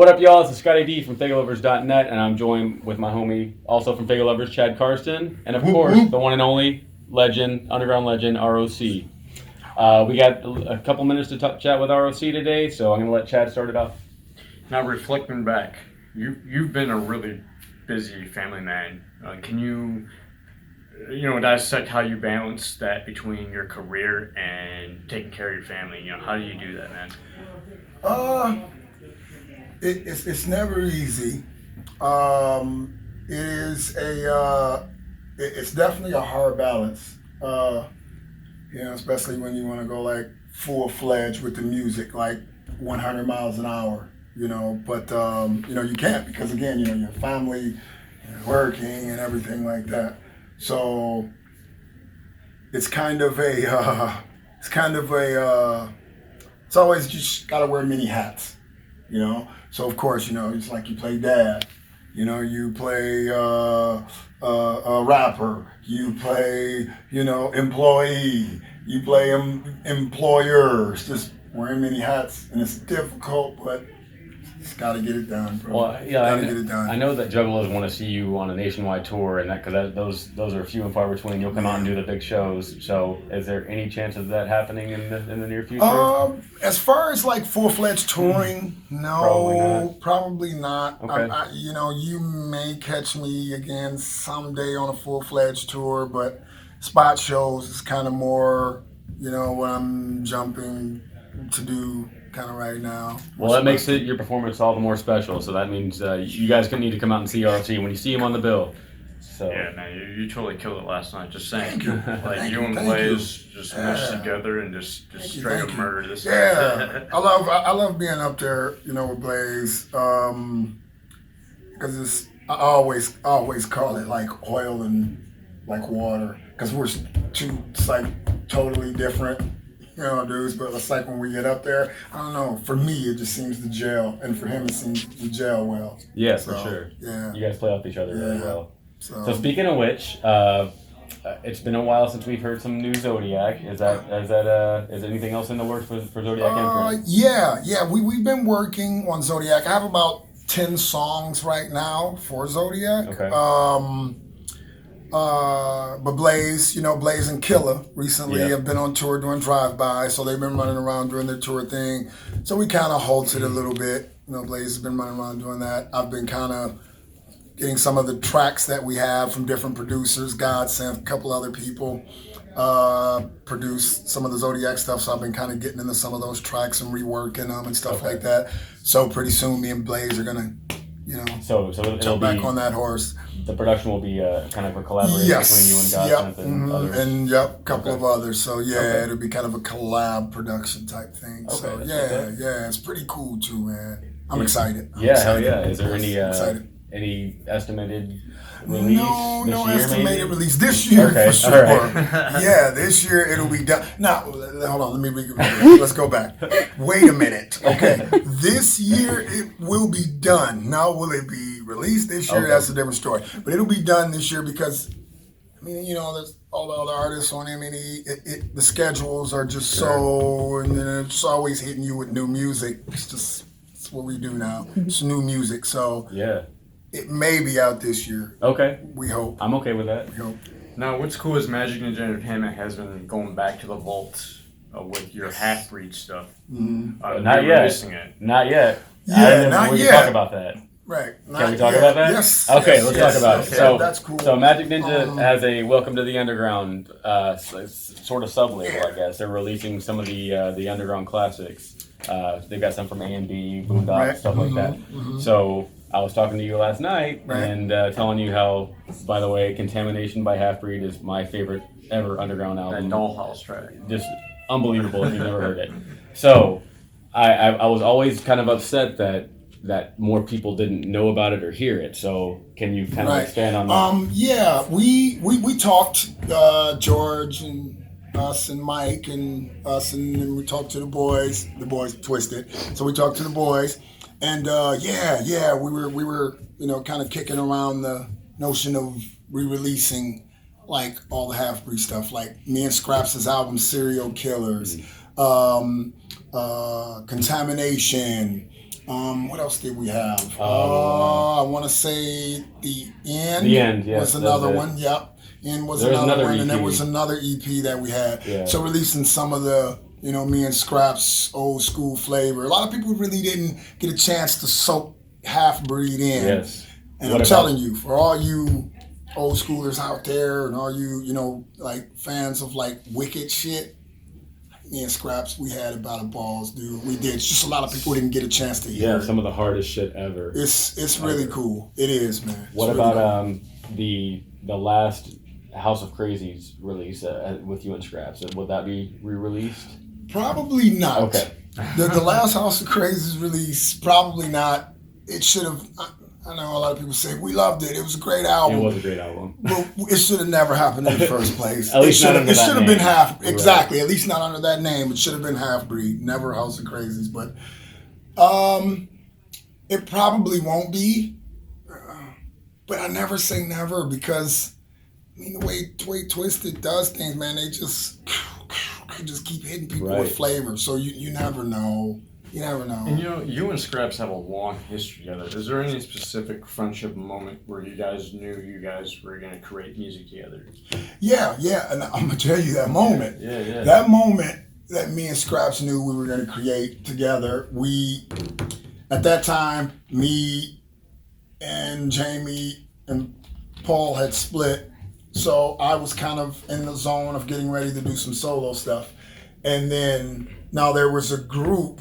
What up, y'all? This is Scotty D from Faygoluvers.net, and I'm joined with my homie, also from Faygolovers, Chad Karsten, and of course, the one and only legend, underground legend, R.O.C. We got a couple minutes to chat with R.O.C. today, so I'm going to let Chad start it off. Now, reflecting back, you've been a really busy family man. Can you dissect how you balance that between your career and taking care of your family? How do you do that, man? It's never easy. It's definitely a hard balance. Especially when you want to go like full-fledged with the music, like 100 miles an hour. But you can't because again, your family, working and everything like that. So it's always just gotta wear many hats. So of course, it's like you play dad, you play a rapper, you play, employee, you play employer. It's just wearing many hats, and it's difficult, but just gotta get it done, bro. Well, yeah, get it done. I know that juggalos want to see you on a nationwide tour, and those are few and far between. You'll come out and do the big shows. So, is there any chance of that happening in the near future? As far as like full-fledged touring, no, probably not. Okay. You may catch me again someday on a full-fledged tour, but spot shows is kind of more, what I'm jumping to do kind of right now. Well, that makes your performance all the more special. So that means you guys need to come out and see R.O.C. when you see him on the bill. So yeah, man, you totally killed it last night. Just saying, Thank you. like you and Blaze just meshed together and just straight up murdered this. Yeah, I love being up there, with Blaze, because I always call it like oil and like water, because we're two like totally different. Dudes, but it's like when we get up there, I don't know, for me, it just seems to gel, and for him, it seems to gel well. Yeah, for sure. Yeah. You guys play off each other really well. So speaking of which, it's been a while since we've heard some new Zodiac. Is anything else in the works for Zodiac Mprint? Yeah, we've been working on Zodiac. I have about 10 songs right now for Zodiac. Okay. But Blaze and Killa recently have been on tour doing drive-by, so they've been running around doing their tour thing. So we kind of halted a little bit. Blaze has been running around doing that. I've been kind of getting some of the tracks that we have from different producers. God sent a couple other people produce some of the Zodiac stuff, so I've been kind of getting into some of those tracks and reworking them and stuff like that. So pretty soon me and Blaze are going to, so it'll jump back on that horse. The production will be kind of a collaboration between you and Godsmith and others. And a couple of others. So it'll be kind of a collab production type thing. Okay, So it's pretty cool too, man. I'm excited. Hell yeah. Is there any estimated release No this year, estimated maybe? release this year for sure. All right. Yeah, this year it'll be done. Now, hold on, let's go back. Wait a minute. Okay, this year it will be done. Now, will it be released this year? Okay. That's a different story. But it'll be done this year because, there's all the other artists on it. The schedules are just so, and then it's always hitting you with new music. It's what we do now. It's new music, so Yeah. it may be out this year. Okay. We hope. I'm okay with that. We hope. Now, what's cool is Magic Ninja Entertainment has been going back to the vault with your Halfbreed stuff. Not yet. Releasing it. Not yet. Yeah, not we yet. can talk about that. Right. Can we talk about that? Yes. Okay, yes, let's yes, talk about okay. it. So That's cool. So Magic Ninja has a Welcome to the Underground sort of sub-label, I guess. They're releasing some of the underground classics. They've got some from A&B, Boondock, stuff like that. So I was talking to you last night and telling you how, by the way, Contamination by Halfbreed is my favorite ever underground That album. Dollhouse track. Just unbelievable if you've never heard it. So I was always kind of upset that more people didn't know about it or hear it. So can you kind of expand on that? We talked, George and us and Mike and us, and then we talked to the boys Twisted. So we talked to the boys, and we were kind of kicking around the notion of re-releasing like all the Halfbreed stuff, like me and Skrapz' album Serial Killers, Contamination, What else did we have? I want to say The End. The End, yeah, was another that's it. one. Yep. End was There was another another one, and there EP. was another EP that we had. Yeah. So releasing some of the, me and Skrapz old school flavor. A lot of people really didn't get a chance to soak Halfbreed in. Yes. And What I'm about- telling you, for all you old schoolers out there and all you, like fans of like wicked shit, me and Skrapz, we had about a balls, dude. We did. It's just a lot of people didn't get a chance to hear Yeah, it. some of the hardest shit ever. It's really cool. It is, man. What It's about really the last House of Krazees release with you and Skrapz? Would that be re-released? cool? Probably not. Okay. The last House of Krazees release, probably not. It should have. I know a lot of people say we loved it. It was a great album. It was a great album. But it should have never happened in the first place. At least not under it that should have been name. exactly. At least not under that name. It should have been Halfbreed, never House of Krazees. But it probably won't be. But I never say never because the way Twisted does things, man, they just keep hitting people Right. with flavor. So you never know. You never know. And you and Skrapz have a long history together. Is there any specific friendship moment where you guys knew you guys were going to create music together? Yeah, and I'm gonna tell you that moment. Yeah. That moment that me and Skrapz knew we were gonna create together. At that time, me and Jamie and Paul had split, so I was kind of in the zone of getting ready to do some solo stuff. And then now there was a group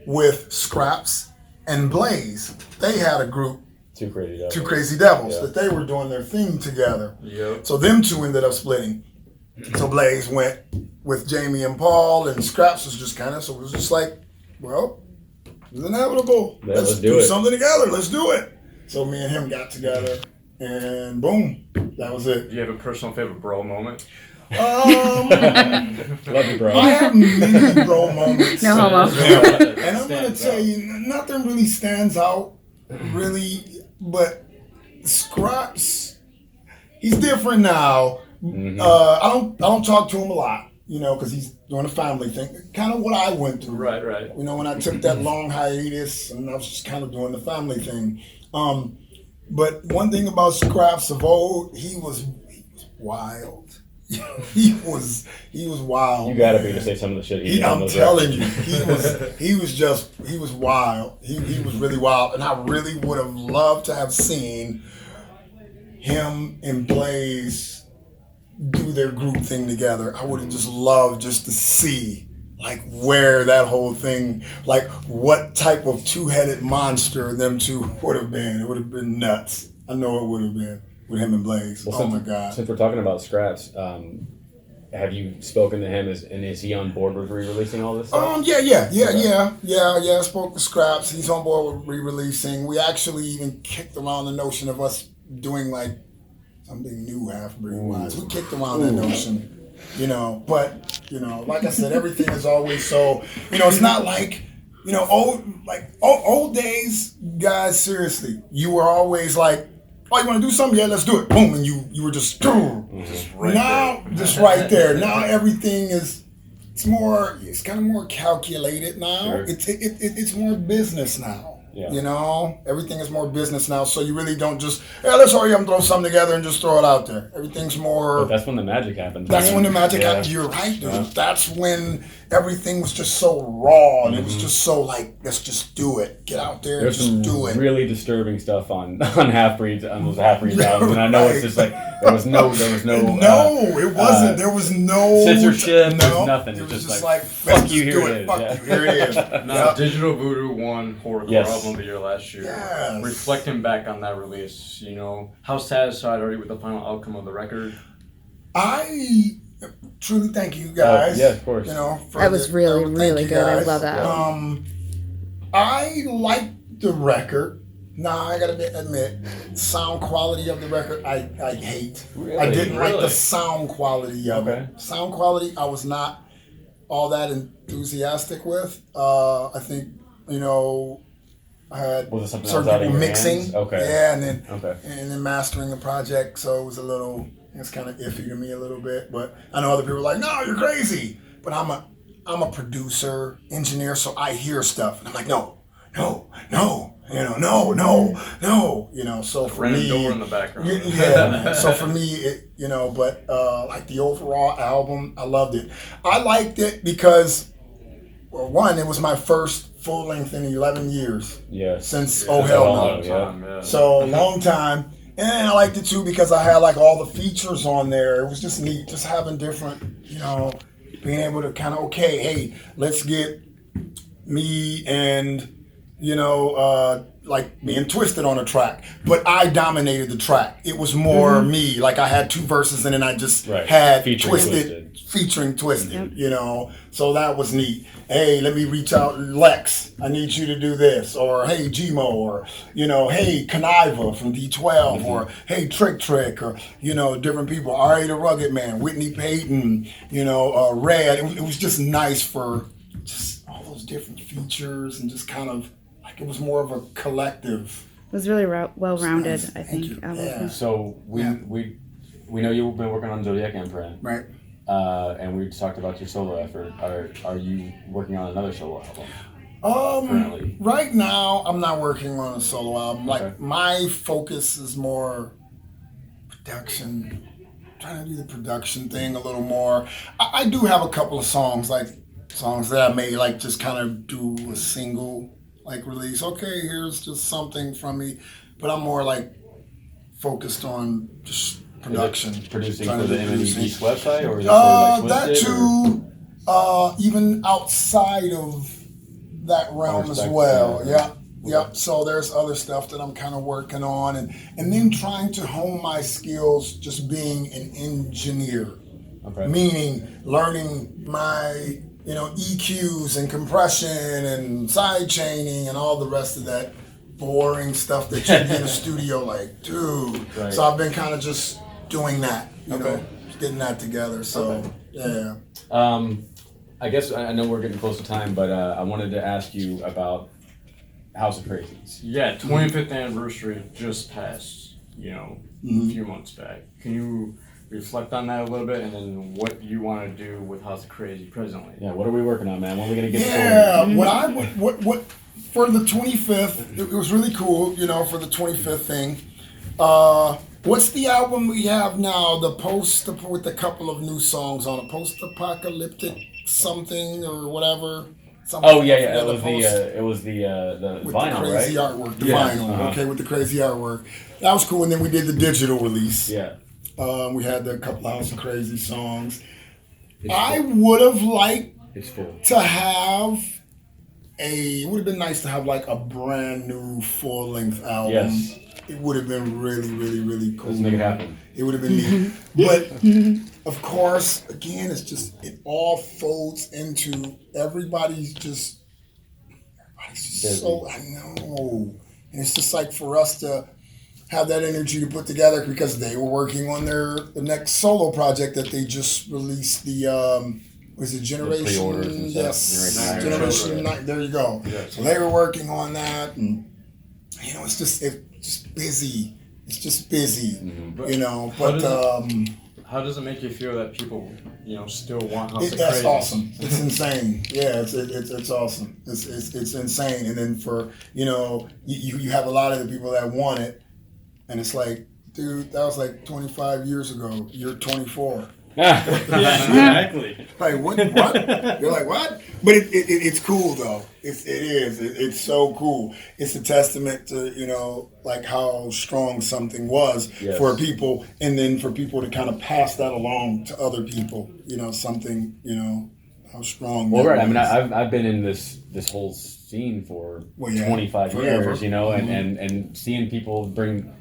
with Skrapz and Blaze. They had a group, Two Crazy Devils. Two Crazy Devils, Yeah. that they were doing their thing together. Yep. So them two ended up splitting. So Blaze went with Jamie and Paul, and Skrapz was just so it was just like, well, it's inevitable. Yeah, let's let's do do it. something together. Let's do it. So me and him got together, and boom, that was it. Do you have a personal favorite bro moment? Love you, bro. I have many bro moments. No homo. And I'm gonna tell you, nothing really stands out, really. But Skrapz, he's different now. Mm-hmm. I don't talk to him a lot, because he's doing a family thing. Kind of what I went through. Right. When I took that long hiatus, and I was just kind of doing the family thing. But one thing about Skrapz of old, he was wild. he was wild. You gotta man. be to say some of the shit he did on I'm those telling records. you, he was wild. He was really wild, and I really would have loved to have seen him and Blaze do their group thing together. I would have just loved just to see where that whole thing, what type of two-headed monster them two would have been. It would have been nuts. I know it would have been with him and Blaze. Well, Oh my God. Since we're talking about Skrapz, have you spoken to him? And is he on board with re-releasing all this stuff? Yeah. I spoke to Skrapz. He's on board with re-releasing. We actually even kicked around the notion of us doing something new Halfbreed wise. We kicked around that notion, But like I said, everything is always so. It's not old days, guys. Seriously, you were always like, oh, you want to do something? Yeah, let's do it. Boom, and you were just right there. Now everything is. It's kind of more calculated now. Sure. It's more business now. Yeah. Everything is more business now. So you really don't just, let's hurry up and throw something together and just throw it out there. Everything's more. But that's when the magic happens. That's man. when the magic Yeah. happens. You're right, dude. Yeah. That's when everything was just so raw, and it was just so let's just do it. Get out there and There's just some do it. really disturbing stuff on Halfbreeds, on those Halfbreeds albums, and I know it's just there was no No, it wasn't. There was no censorship. No, There's nothing. It It's was just let's fuck just you. do Here it is. Fuck Yeah. you. Here it is. Now, Digital Voodoo won Horrorcore Yes. Album of the Year last year. Yes. Reflecting back on that release, how satisfied are you with the final outcome of the record? I truly thank you guys. Yeah, of course. That was really, thank really you good. I guys. love that. I like the record. Nah, I gotta admit, sound quality of the record, I hate. Really? I didn't like Really? the sound quality of Okay. it. Sound quality, I was not all that enthusiastic with. I think, I had Was it something certain else out of people your mixing. hands? Okay. Yeah, and then Okay. mastering the project, so it was it's kind of iffy to me a little bit. But I know other people are like, no, you're crazy. But I'm a producer, engineer, so I hear stuff. And I'm like, no, no, no. So for Random me, door in the background. yeah, man. So for me, but like the overall album, I loved it. I liked it because, well, one, it was my first full length in 11 years. Yeah. Since Oh Hell No. Yeah. So a long time. And I liked it too because I had like all the features on there. It was just neat, just having different, being able to kind of, okay, hey, let's get me and, like being Twisted on a track. But I dominated the track. It was more me. Like I had two verses and then I just had Twisted featuring Twisted, So that was neat. Hey, let me reach out, Lex, I need you to do this. Or, hey, Gmo, or, hey, Conniva from D12, or, hey, Trick, or, different people. R.A. the Rugged Man, Whitney Payton, Red. It was just nice for just all those different features and just kind of, like it was more of a collective. It was really well-rounded, I think. Yeah. So we know you've been working on Zodiac Mprint. Right. And we talked about your solo effort. Are you working on another solo album? Currently? Right now, I'm not working on a solo album. Okay. Like my focus is more production. Trying to do the production thing a little more. I do have a couple of songs that I may like just kind of do a single like release. Okay, here's just something from me, but I'm more like focused on just production. Producing for the MNE's website, or is it that Twisted, too. Even outside of that realm as well. Yep. So there's other stuff that I'm kind of working on, and then trying to hone my skills, just being an engineer. Okay. Meaning learning my EQs and compression and side chaining and all the rest of that boring stuff that you be in a studio like, dude. Right. So I've been kind of just doing that, getting that together. So yeah. I guess I know we're getting close to time, but I wanted to ask you about House of Krazees. Yeah, 25th anniversary just passed, a few months back. Can you reflect on that a little bit, and then what you want to do with House of Krazees presently? Yeah, what are we working on, man? When are we gonna get? What for the 25th? It was really cool, for the 25th thing. What's the album we have now? With a couple of new songs on it, post-apocalyptic something or whatever. Oh yeah. It was the with vinyl, the crazy right? artwork, the vinyl. Okay, with the crazy artwork. That was cool, and then we did the digital release. Yeah. We had a couple of House of Krazees songs. I would have liked to have it would have been nice to have like a brand new full length album. Yes. It would have been really, really, really cool. Let's make it happen. It would have been neat. But of course, again, it all folds into everybody's just so, I know. And it's just like for us to have that energy to put together, because they were working on the next solo project that they just released, was it Generation? Yes, Generation 9. There you go. Yeah. So they were working on that, and it's just busy. It's just busy, But how does it make you feel that people, still want House of Krazees? That's awesome. It's insane. Yeah, it's awesome. It's insane. And then for you have a lot of the people that want it. And it's like, dude, that was like 25 years ago. You're 24. Yeah, exactly. Like, what? You're like, what? But it's cool, though. It is. It's so cool. It's a testament to, like how strong something was for people. And then for people to kind of pass that along to other people, something, how strong. Well, right. I mean, I've been in this whole scene for 25 years, and seeing people bring,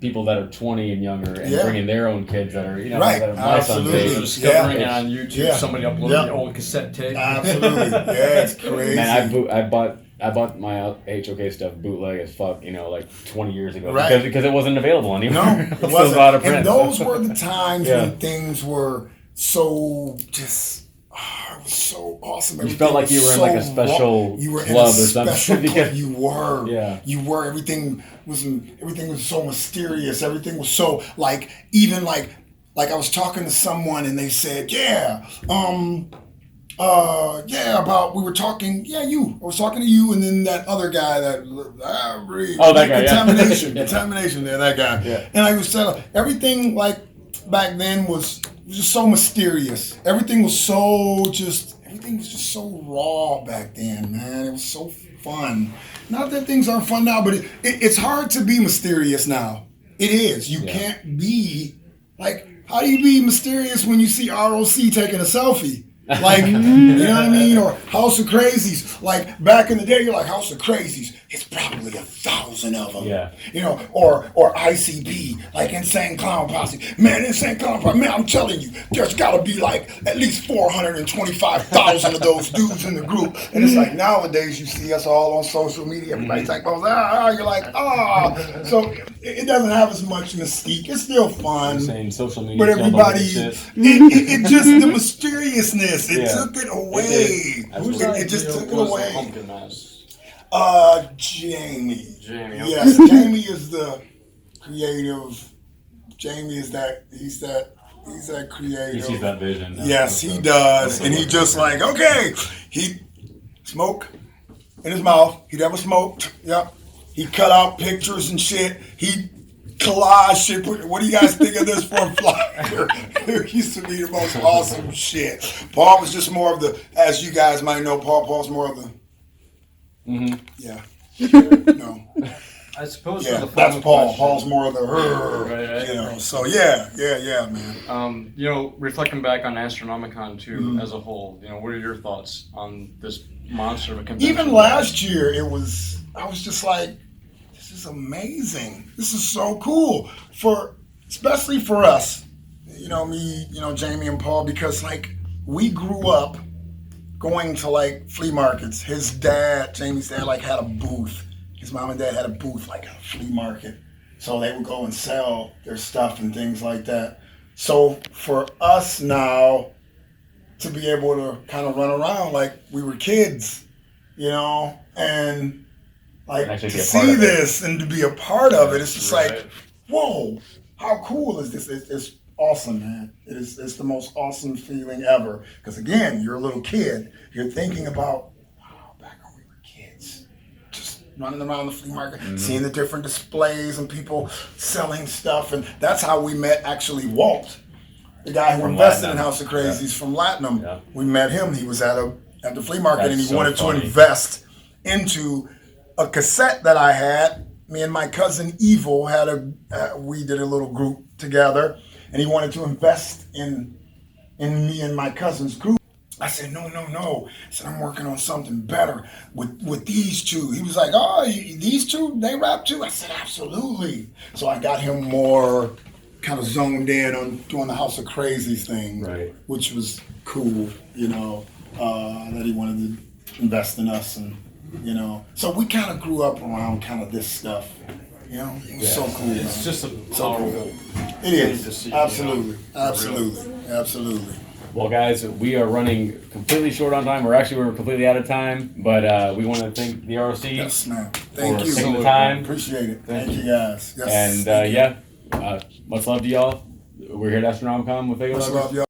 people that are 20 and younger, and bringing their own kids that are, that are my son's age. Discovering it on YouTube, somebody uploaded the old cassette tape. Absolutely. Yeah, it's crazy. And I bought my HOK stuff bootleg as fuck, like 20 years ago, right. because it wasn't available anymore. No, it wasn't. Out of print. And those were the times when things were so just. It was so awesome. You felt like you were in like a special club or something. You were. Yeah. You were. Everything was so mysterious. Everything was so even like I was talking to someone and they said, Yeah, about we were talking. Yeah, I was talking to you, and then that other guy that that guy, contamination, yeah. contamination. There, that guy. Yeah. And I was telling everything like back then was just so mysterious. Everything was just so raw back then, man. It was so fun. Not that things aren't fun now, but it's hard to be mysterious now. It is. You can't be like. How do you be mysterious when you see R.O.C. taking a selfie? Like, you know what I mean? Or House of Krazees. Like, back in the day, you're like, House of Krazees. It's probably 1,000 of them. Yeah. You know, or ICP, like Insane Clown Posse. Man, Insane Clown Posse, man, I'm telling you, there's got to be like at least 425,000 of those dudes in the group. And it's like nowadays you see us all on social media. Everybody's like, you're like, So it doesn't have as much mystique. It's still fun. Saying social media. But everybody, it just, the mysteriousness, it took it away. It just took it away. Jamie. Yes, Jamie is the creative. Jamie is that, he's that creative. He sees that vision. Yes, he does. And he just like, okay, he smoke in his mouth. He never smoked. Yep. He cut out pictures and shit. He collage shit. What do you guys think of this for a flyer? It used to be the most awesome shit. Paul was just more of the, as you guys might know, Paul's more of the, yeah. No. I suppose. Yeah, for the that's final Paul. question, Paul's more of the, Right. you know. So yeah, man. You know, reflecting back on Astronomicon too as a whole, you know, what are your thoughts on this monster of a convention? Even last year, I was just like, this is amazing. This is so cool especially for us. You know, me, you know, Jamie and Paul, because like we grew up going to like flea markets. Jamie's dad, like had a booth. His mom and dad had a booth like at a flea market. So they would go and sell their stuff and things like that. So for us now to be able to kind of run around like we were kids, you know, and like to see this and to be a part of it, it's just like, whoa, how cool is this? It's awesome, man. It's the most awesome feeling ever. Because again, you're a little kid. You're thinking about, wow, back when we were kids, just running around the flea market, seeing the different displays and people selling stuff. And that's how we met actually Walt, the guy who invested in House of Krazees from Latinum. Yeah. We met him. He was at the flea market and he wanted to invest into a cassette that I had. Me and my cousin Evil we did a little group together, and he wanted to invest in me and my cousin's group. I said, no. I said, I'm working on something better with these two. He was like, oh, these two, they rap too? I said, absolutely. So I got him more kind of zoned in on doing the House of Krazees thing, right, which was cool, you know, that he wanted to invest in us, and you know, so we kind of grew up around kind of this stuff. You know, it was so cool. It's man. just so cool. It is. Absolutely. Well, guys, we are running completely short on time. We're completely out of time, but we want to thank the R.O.C. Yes, man. Thank you. Taking the time. Appreciate it. Thank you, guys. Yes. And much love to y'all. We're here at Astronomicon with Faygoluvers. Much love, y'all.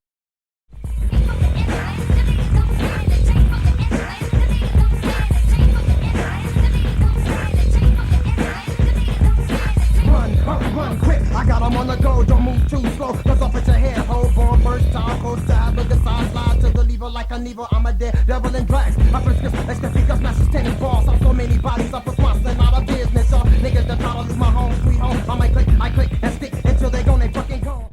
Run quick, I got 'em on the go, don't move too slow, cause I'll put your head, hold on, first time, coast side, look aside, slide to the lever like a needle, I'm a dead devil in drags, my prescription,